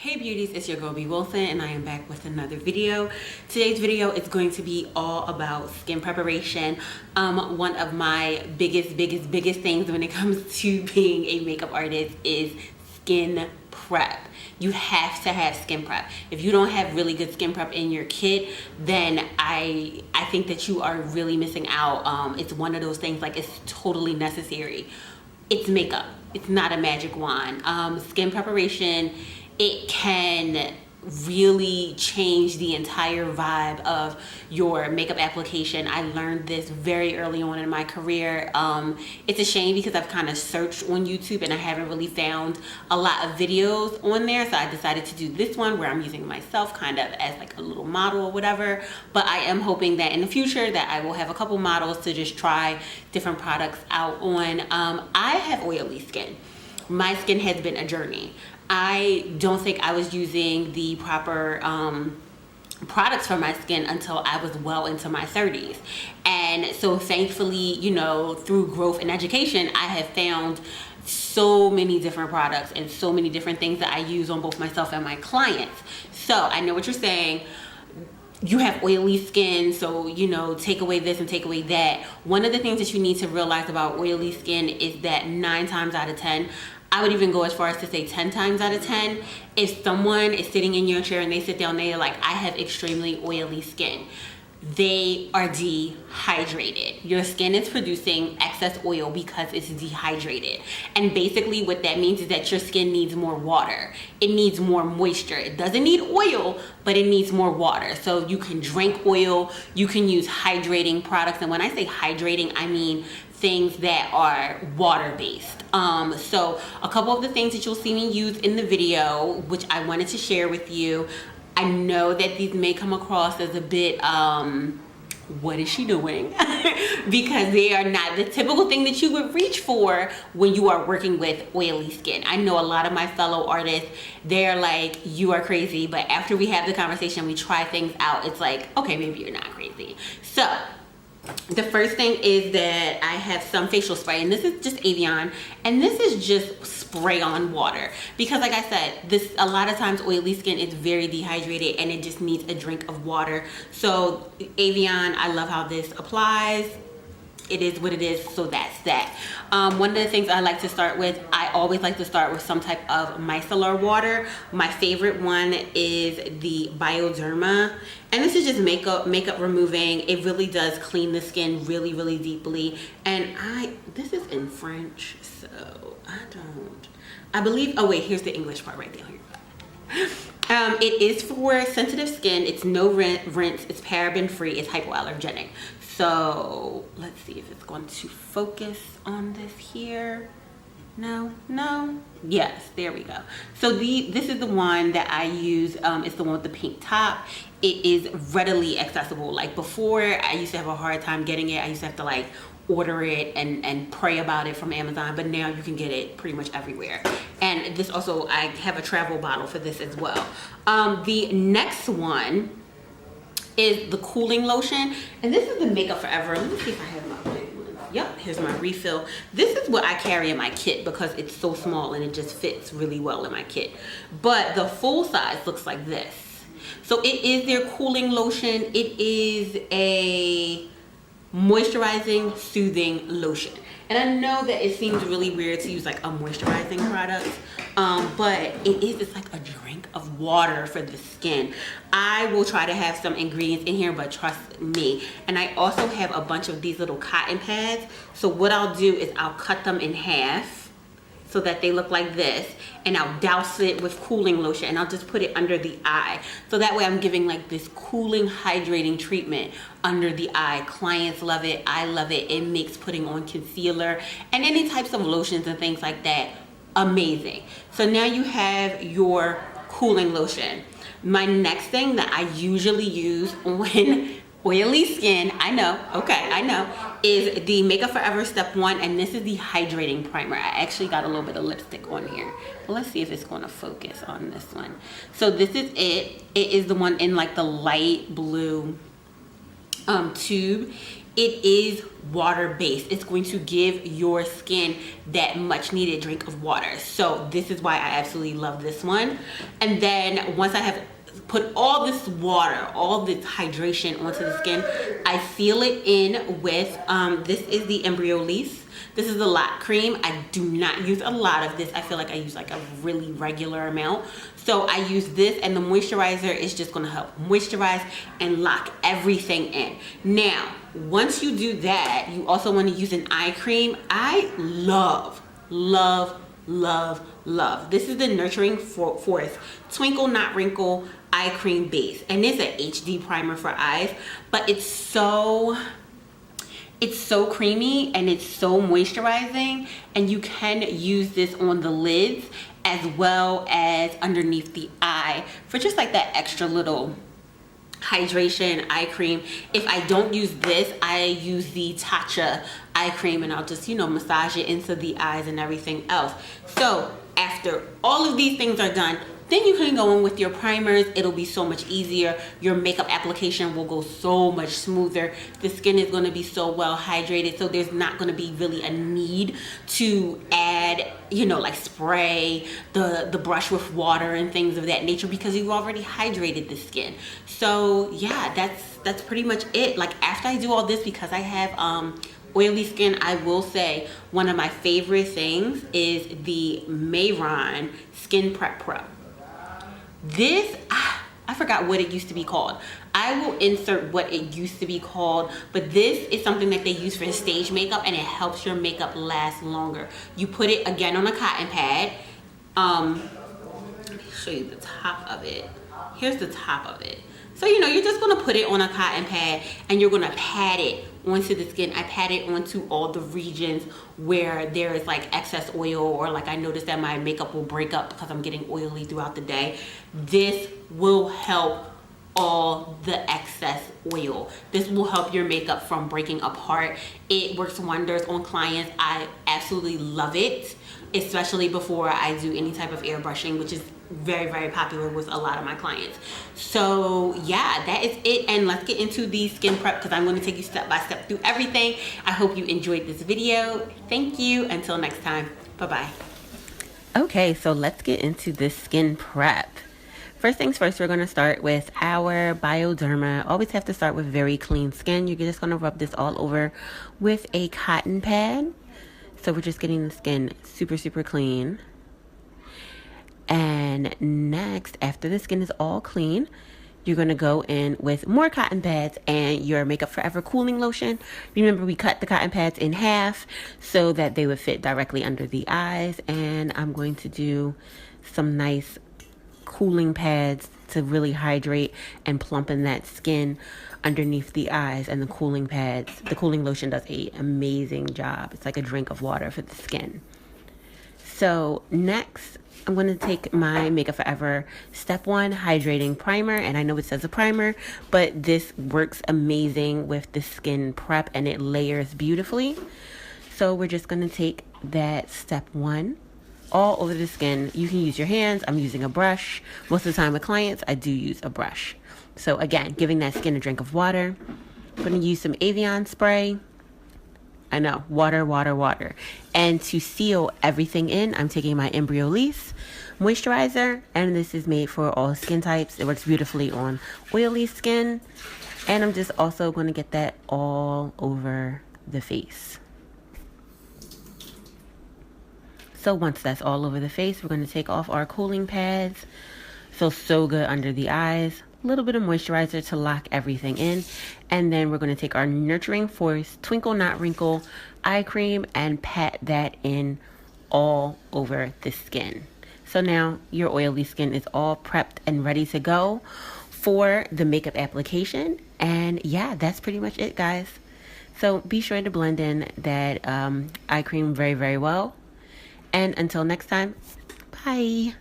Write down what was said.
Hey beauties, it's your girl B Wilson and I am back with another video. Today's video is going to be all about skin preparation. One of my biggest things when it comes to being a makeup artist is skin prep. You have to have skin prep. If you don't have really good skin prep in your kit, then I think that you are really missing out. It's one of those things, like, it's totally necessary. It's makeup. It's not a magic wand. Skin preparation, it can really change the entire vibe of your makeup application. I learned this very early on in my career. It's a shame because I've kind of searched on YouTube and I haven't really found a lot of videos on there, so I decided to do this one where I'm using myself kind of as like a little model or whatever. But I am hoping that in the future that I will have a couple models to just try different products out on. I have oily skin. My skin has been a journey. I don't think I was using the proper products for my skin until I was well into my 30s. And so thankfully, you know, through growth and education, I have found so many different products and so many different things that I use on both myself and my clients. So I know what you're saying. You have oily skin, so, you know, take away this and take away that. One of the things that you need to realize about oily skin is that 9 times out of 10, I would even go as far as to say 10 times out of 10, if someone is sitting in your chair and they sit down, they're like, I have extremely oily skin, they are dehydrated. Your skin is producing excess oil because it's dehydrated. And basically what that means is that your skin needs more water. It needs more moisture. It doesn't need oil, but it needs more water. So you can drink oil, you can use hydrating products. And when I say hydrating, I mean things that are water-based. So a couple of the things that you'll see me use in the video, which I wanted to share with you. I know that these may come across as a bit, what is she doing? Because they are not the typical thing that you would reach for when you are working with oily skin. I know a lot of my fellow artists, they're like, you are crazy. But after we have the conversation, we try things out, it's like, okay, maybe you're not crazy. So the first thing is that I have some facial spray, and this is just Evian, and this is just spray on water, because like I said, this a lot of times oily skin is very dehydrated and it just needs a drink of water. So Evian, I love how this applies. It is what it is, so that's that. One of the things I like to start with, I always like to start with some type of micellar water. My favorite one is the Bioderma, and this is just makeup removing. It really does clean the skin really deeply. And this is in French, so I believe, oh wait, here's the English part right there. It is for sensitive skin. It's no rinse, it's paraben free, it's hypoallergenic. So let's see if it's going to focus on this here. No, yes, there we go. So this is the one that I use. It's the one with the pink top. It is readily accessible. Like before, I used to have a hard time getting it. I used to have to like order it and pray about it from Amazon, but now you can get it pretty much everywhere. And this also, I have a travel bottle for this as well. The next one is the cooling lotion, and this is the Makeup Forever. Let me see if I have my big one. Yep, here's my refill. This is what I carry in my kit because it's so small and it just fits really well in my kit. But the full size looks like this. So it is their cooling lotion. It is a moisturizing, soothing lotion. And I know that it seems really weird to use like a moisturizing product, but it's like a drink of water for the skin. I will try to have some ingredients in here, but trust me. And I also have a bunch of these little cotton pads. So what I'll do is I'll cut them in half so that they look like this, and I'll douse it with cooling lotion, and I'll just put it under the eye. So that way I'm giving like this cooling, hydrating treatment under the eye. Clients love it, I love it. It makes putting on concealer and any types of lotions and things like that amazing. So now you have your cooling lotion. My next thing that I usually use when oily skin, I know, is the Makeup Forever Step 1, and this is the hydrating primer. I actually got a little bit of lipstick on here. But let's see if it's going to focus on this one. So this is it. It is the one in like the light blue tube. it is water based. It's going to give your skin that much needed drink of water. So this is why I absolutely love this one. And then once I have put all this water, all this hydration onto the skin, I seal it in with this is the Embryolisse. This is the Lock Cream. I do not use a lot of this. I feel like I use like a really regular amount. So I use this, and the moisturizer is just gonna help moisturize and lock everything in. Now, once you do that, you also wanna use an eye cream. I love, love, love, love. This is the Nurturing Force Twinkle Not Wrinkle Eye Cream Base. And it's an HD primer for eyes, but it's so creamy and it's so moisturizing, and you can use this on the lids as well as underneath the eye for just like that extra little hydration eye cream. If I don't use this, I use the Tatcha eye cream, and I'll just, you know, massage it into the eyes and everything else. So after all of these things are done, then you can go in with your primers. It'll be so much easier. Your makeup application will go so much smoother. The skin is going to be so well hydrated, so there's not going to be really a need to add, you know, like spray the brush with water and things of that nature, because you've already hydrated the skin. So yeah, that's pretty much it. Like after I do all this, because I have oily skin, I will say one of my favorite things is the Mehron Skin Prep Pro. This, I forgot what it used to be called. I will insert what it used to be called, but this is something that they use for stage makeup, and it helps your makeup last longer. You put it again on a cotton pad. Let me show you the top of it. Here's the top of it. So, you know, you're just gonna put it on a cotton pad and you're gonna pat it onto the skin. I pat it onto all the regions where there is like excess oil, or like I noticed that my makeup will break up because I'm getting oily throughout the day. This will help all the excess oil. This will help your makeup from breaking apart. It works wonders on clients. I absolutely love it, especially before I do any type of airbrushing, which is very, very popular with a lot of my clients. So yeah, that is it. And let's get into the skin prep, because I'm going to take you step by step through everything. I hope you enjoyed this video. Thank you. Until next time. Bye-bye. Okay, so let's get into this skin prep. First things first, we're going to start with our Bioderma. Always have to start with very clean skin. You're just going to rub this all over with a cotton pad. So we're just getting the skin super, super clean. And next, after the skin is all clean, you're going to go in with more cotton pads and your Makeup Forever cooling lotion. Remember, we cut the cotton pads in half so that they would fit directly under the eyes. And I'm going to do some nice cooling pads to really hydrate and plumpen that skin underneath the eyes. And the cooling pads, the cooling lotion does an amazing job. It's like a drink of water for the skin. So next, I'm going to take my Makeup Forever Step 1 Hydrating Primer. And I know it says a primer, but this works amazing with the skin prep and it layers beautifully. So we're just going to take that Step 1 all over the skin. You can use your hands. I'm using a brush. Most of the time with clients, I do use a brush. So again, giving that skin a drink of water. I'm going to use some Evian spray. I know, water, water, water. And to seal everything in, I'm taking my Embryolisse moisturizer, and this is made for all skin types. It works beautifully on oily skin. And I'm just also going to get that all over the face. So once that's all over the face, we're going to take off our cooling pads. Feels so good under the eyes. A little bit of moisturizer to lock everything in. And then we're going to take our Nurturing Force Twinkle Not Wrinkle eye cream and pat that in all over the skin. So now your oily skin is all prepped and ready to go for the makeup application. And yeah, that's pretty much it, guys. So be sure to blend in that eye cream very, very well. And until next time, bye.